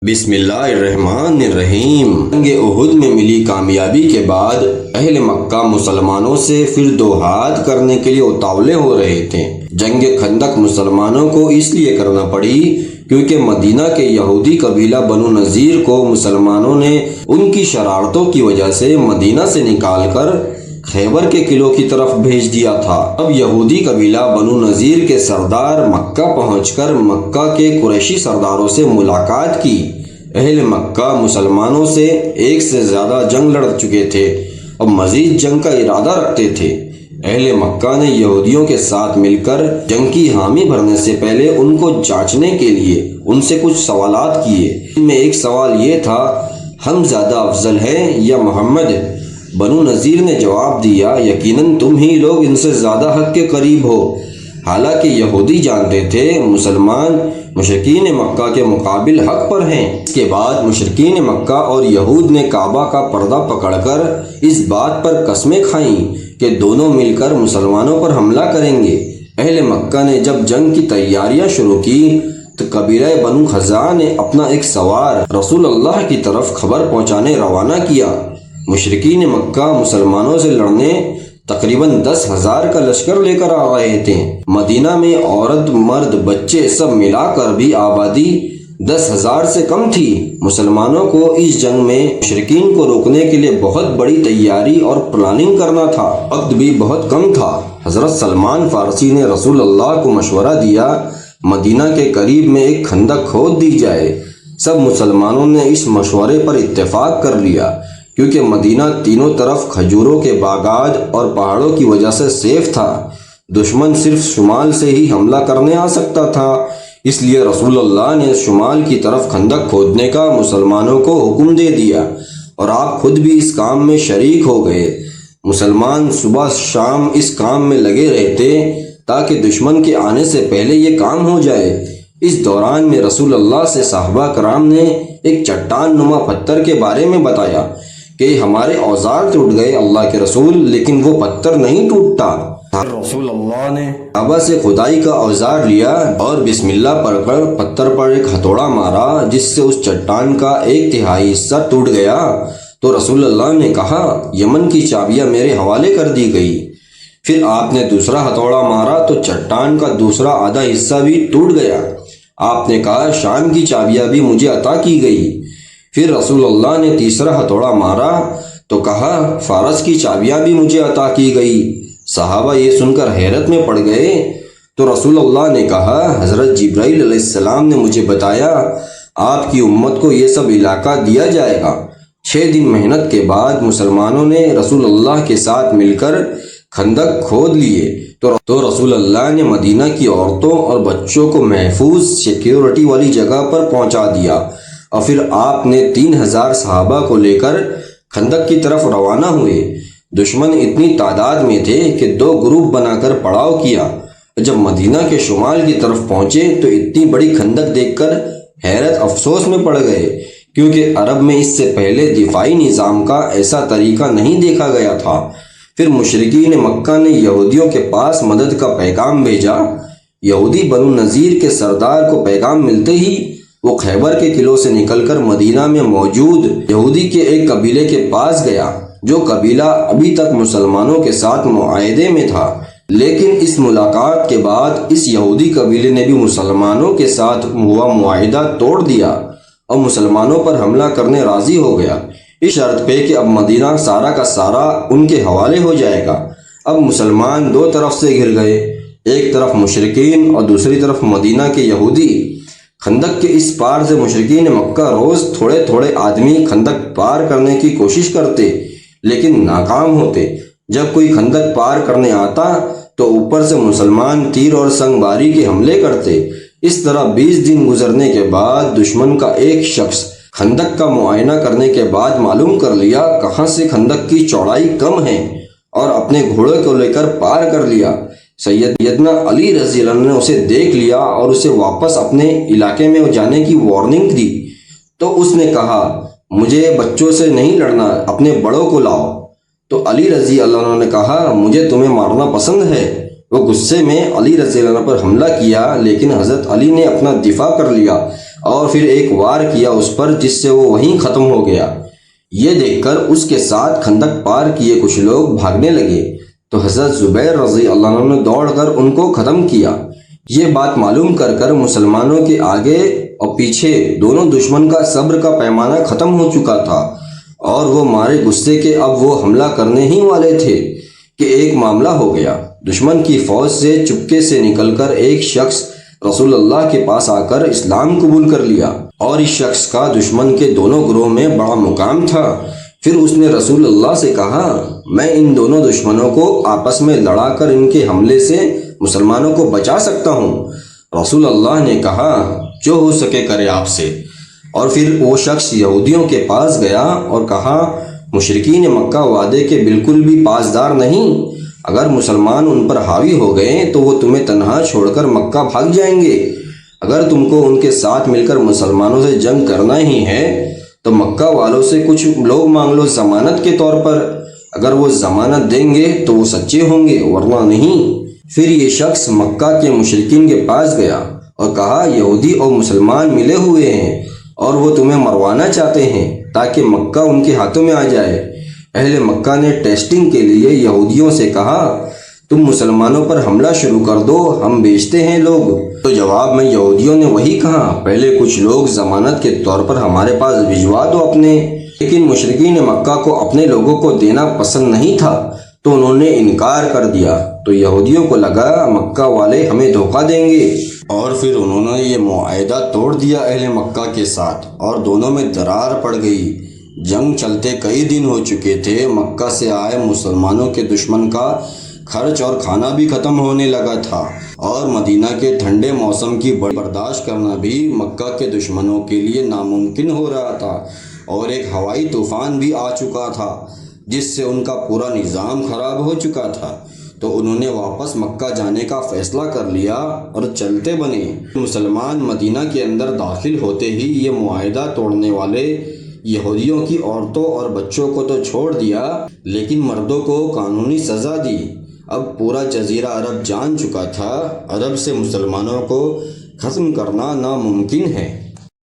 بسم اللہ الرحمن الرحیم۔ جنگ احد میں ملی کامیابی کے بعد اہل مکہ مسلمانوں سے پھر دو ہاتھ کرنے کے لیے اتاولے ہو رہے تھے۔ جنگ خندق مسلمانوں کو اس لیے کرنا پڑی کیونکہ مدینہ کے یہودی قبیلہ بنو نذیر کو مسلمانوں نے ان کی شرارتوں کی وجہ سے مدینہ سے نکال کر خیبر کے قلعوں کی طرف بھیج دیا تھا۔ اب یہودی قبیلہ بنو نذیر کے سردار مکہ پہنچ کر مکہ کے قریشی سرداروں سے ملاقات کی۔ اہل مکہ مسلمانوں سے ایک سے زیادہ جنگ لڑ چکے تھے اور مزید جنگ کا ارادہ رکھتے تھے۔ اہل مکہ نے یہودیوں کے ساتھ مل کر جنگ کی حامی بھرنے سے پہلے ان کو جانچنے کے لیے ان سے کچھ سوالات کیے۔ ان میں ایک سوال یہ تھا، ہم زیادہ افضل ہیں یا محمد؟ بنو نذیر نے جواب دیا، یقیناً تم ہی لوگ ان سے زیادہ حق کے قریب ہو۔ حالانکہ یہودی جانتے تھے مسلمان مشرکین مکہ کے مقابل حق پر ہیں۔ اس کے بعد مشرکین مکہ اور یہود نے کعبہ کا پردہ پکڑ کر اس بات پر قسمیں کھائیں کہ دونوں مل کر مسلمانوں پر حملہ کریں گے۔ اہل مکہ نے جب جنگ کی تیاریاں شروع کی تو قبیلہ بنو خزاعہ نے اپنا ایک سوار رسول اللہ کی طرف خبر پہنچانے روانہ کیا۔ مشرکین مکہ مسلمانوں سے لڑنے تقریباً 10,000 کا لشکر لے کر آ رہے تھے۔ مدینہ میں عورت مرد بچے سب ملا کر بھی آبادی 10,000 سے کم تھی۔ مسلمانوں کو اس جنگ میں مشرکین کو روکنے کے لیے بہت بڑی تیاری اور پلاننگ کرنا تھا۔ وقت بھی بہت کم تھا۔ حضرت سلمان فارسی نے رسول اللہ کو مشورہ دیا مدینہ کے قریب میں ایک خندق کھود دی جائے۔ سب مسلمانوں نے اس مشورے پر اتفاق کر لیا کیونکہ مدینہ تینوں طرف کھجوروں کے باغات اور پہاڑوں کی وجہ سے سیف تھا۔ دشمن صرف شمال سے ہی حملہ کرنے آ سکتا تھا، اس لیے رسول اللہ نے شمال کی طرف خندق کھودنے کا مسلمانوں کو حکم دے دیا اور آپ خود بھی اس کام میں شریک ہو گئے۔ مسلمان صبح شام اس کام میں لگے رہتے تاکہ دشمن کے آنے سے پہلے یہ کام ہو جائے۔ اس دوران میں رسول اللہ سے صحابہ کرام نے ایک چٹان نما پتھر کے بارے میں بتایا کہ ہمارے اوزار ٹوٹ گئے اللہ کے رسول، لیکن وہ پتھر نہیں ٹوٹتا۔ رسول اللہ نے کعبہ سے خدائی کا اوزار لیا اور بسم اللہ پڑھ کر پتھر پر ایک ہتھوڑا مارا جس سے اس چٹان کا 1/3 حصہ ٹوٹ گیا۔ تو رسول اللہ نے کہا، یمن کی چابیاں میرے حوالے کر دی گئی۔ پھر آپ نے دوسرا ہتھوڑا مارا تو چٹان کا دوسرا آدھا حصہ بھی ٹوٹ گیا۔ آپ نے کہا، شام کی چابیاں بھی مجھے عطا کی گئی۔ پھر رسول اللہ نے تیسرا ہتھوڑا مارا تو کہا، فارس کی چابیاں بھی مجھے عطا کی گئی۔ صحابہ یہ سن کر حیرت میں پڑ گئے تو رسول اللہ نے کہا، حضرت جبرائیل علیہ السلام نے مجھے بتایا آپ کی امت کو یہ سب علاقہ دیا جائے گا۔ 6 دن محنت کے بعد مسلمانوں نے رسول اللہ کے ساتھ مل کر خندق کھود لیے تو رسول اللہ نے مدینہ کی عورتوں اور بچوں کو محفوظ سیکیورٹی والی جگہ پر پہنچا دیا اور پھر آپ نے 3,000 صحابہ کو لے کر خندق کی طرف روانہ ہوئے۔ دشمن اتنی تعداد میں تھے کہ 2 گروپ بنا کر پڑاؤ کیا۔ جب مدینہ کے شمال کی طرف پہنچے تو اتنی بڑی خندق دیکھ کر حیرت افسوس میں پڑ گئے کیونکہ عرب میں اس سے پہلے دفاعی نظام کا ایسا طریقہ نہیں دیکھا گیا تھا۔ پھر مشرکین مکہ نے یہودیوں کے پاس مدد کا پیغام بھیجا۔ یہودی بنو نذیر کے سردار کو پیغام ملتے ہی وہ خیبر کے قلعوں سے نکل کر مدینہ میں موجود یہودی کے ایک قبیلے کے پاس گیا جو قبیلہ ابھی تک مسلمانوں کے ساتھ معاہدے میں تھا، لیکن اس ملاقات کے بعد اس یہودی قبیلے نے بھی مسلمانوں کے ساتھ ہوا معاہدہ توڑ دیا اور مسلمانوں پر حملہ کرنے راضی ہو گیا، اس شرط پہ کہ اب مدینہ سارا کا سارا ان کے حوالے ہو جائے گا۔ اب مسلمان 2 طرف سے گھر گئے، ایک طرف مشرکین اور دوسری طرف مدینہ کے یہودی۔ خندق کے اس پار سے مشرکین مکہ روز تھوڑے تھوڑے آدمی خندق پار کرنے کی کوشش کرتے لیکن ناکام ہوتے۔ جب کوئی خندق پار کرنے آتا تو اوپر سے مسلمان تیر اور سنگ باری کے حملے کرتے۔ اس طرح 20 دن گزرنے کے بعد دشمن کا ایک شخص خندق کا معائنہ کرنے کے بعد معلوم کر لیا کہاں سے خندق کی چوڑائی کم ہے اور اپنے گھوڑے کو لے کر پار کر لیا۔ سیدنا علی رضی اللہ عنہ نے اسے دیکھ لیا اور اسے واپس اپنے علاقے میں جانے کی وارننگ دی تو اس نے کہا، مجھے بچوں سے نہیں لڑنا، اپنے بڑوں کو لاؤ۔ تو علی رضی اللہ عنہ نے کہا، مجھے تمہیں مارنا پسند ہے۔ وہ غصے میں علی رضی اللہ عنہ پر حملہ کیا لیکن حضرت علی نے اپنا دفاع کر لیا اور پھر ایک وار کیا اس پر جس سے وہ وہیں ختم ہو گیا۔ یہ دیکھ کر اس کے ساتھ خندق پار کیے کچھ لوگ بھاگنے لگے تو حضرت زبیر رضی اللہ عنہ نے دوڑ کر ان کو ختم کیا۔ یہ بات معلوم کر مسلمانوں کے آگے اور پیچھے دونوں دشمن کا صبر کا پیمانہ ختم ہو چکا تھا اور وہ مارے غصے کے اب وہ حملہ کرنے ہی والے تھے کہ ایک معاملہ ہو گیا۔ دشمن کی فوج سے چپکے سے نکل کر ایک شخص رسول اللہ کے پاس آ کر اسلام قبول کر لیا اور اس شخص کا دشمن کے دونوں گروہ میں بڑا مقام تھا۔ پھر اس نے رسول اللہ سے کہا، میں ان دونوں دشمنوں کو آپس میں لڑا کر ان کے حملے سے مسلمانوں کو بچا سکتا ہوں۔ رسول اللہ نے کہا، جو ہو سکے کرے آپ سے۔ اور پھر وہ شخص یہودیوں کے پاس گیا اور کہا، مشرکین مکہ وعدے کے بالکل بھی پاسدار نہیں، اگر مسلمان ان پر حاوی ہو گئے تو وہ تمہیں تنہا چھوڑ کر مکہ بھاگ جائیں گے۔ اگر تم کو ان کے ساتھ مل کر مسلمانوں سے جنگ کرنا ہی ہے تو مکہ والوں سے کچھ لوگ مانگ لو ضمانت کے طور پر، اگر وہ ضمانت دیں گے تو وہ سچے ہوں گے ورنہ نہیں۔ پھر یہ شخص مکہ کے مشرکین کے پاس گیا اور کہا، یہودی اور مسلمان ملے ہوئے ہیں اور وہ تمہیں مروانا چاہتے ہیں تاکہ مکہ ان کے ہاتھوں میں آ جائے۔ اہل مکہ نے ٹیسٹنگ کے لیے یہودیوں سے کہا، تم مسلمانوں پر حملہ شروع کر دو، ہم بیچتے ہیں لوگ۔ تو جواب میں یہودیوں نے وہی کہا، پہلے کچھ لوگ ضمانت کے طور پر ہمارے پاس بھجوا دو اپنے۔ لیکن مشرکین مکہ کو اپنے لوگوں کو دینا پسند نہیں تھا تو انہوں نے انکار کر دیا۔ تو یہودیوں کو لگا مکہ والے ہمیں دھوکہ دیں گے، اور پھر انہوں نے یہ معاہدہ توڑ دیا اہل مکہ کے ساتھ اور دونوں میں درار پڑ گئی۔ جنگ چلتے کئی دن ہو چکے تھے، مکہ سے آئے مسلمانوں کے دشمن کا خرچ اور کھانا بھی ختم ہونے لگا تھا اور مدینہ کے ٹھنڈے موسم کی برداشت کرنا بھی مکہ کے دشمنوں کے لیے ناممکن ہو رہا تھا، اور ایک ہوائی طوفان بھی آ چکا تھا جس سے ان کا پورا نظام خراب ہو چکا تھا۔ تو انہوں نے واپس مکہ جانے کا فیصلہ کر لیا اور چلتے بنے۔ مسلمان مدینہ کے اندر داخل ہوتے ہی یہ معاہدہ توڑنے والے یہودیوں کی عورتوں اور بچوں کو تو چھوڑ دیا لیکن مردوں کو قانونی سزا دی۔ اب پورا جزیرہ عرب جان چکا تھا، عرب سے مسلمانوں کو ختم کرنا ناممکن ہے۔